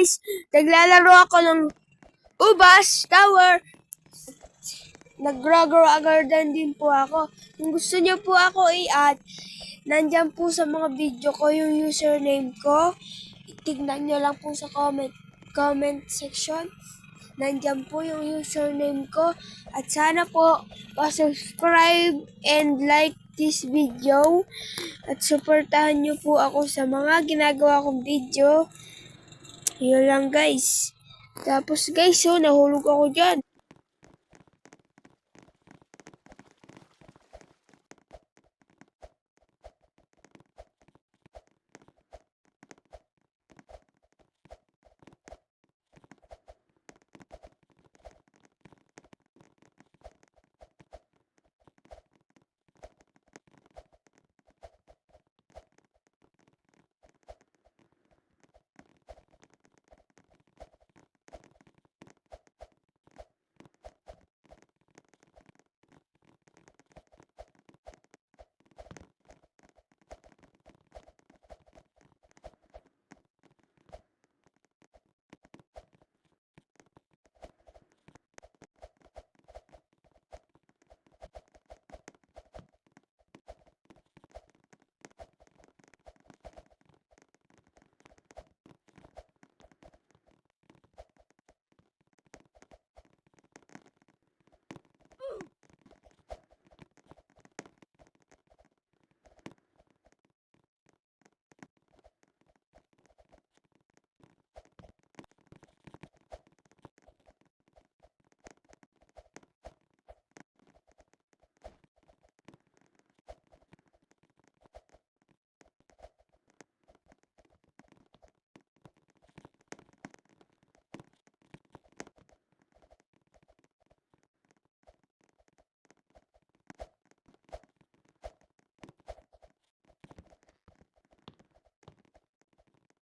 guys, naglalaro ako ng Ubas Tower. Nag-grow a garden din po ako. Kung gusto niyo po ako i-add, nandyan po sa mga video ko yung username ko. Tignan niyo lang po sa comment section. Nandyan po yung username ko. At sana po pa-subscribe and like this video. At supportahan niyo po ako sa mga ginagawa kong video. Yun lang guys. Tapos guys, nahulog ako dyan.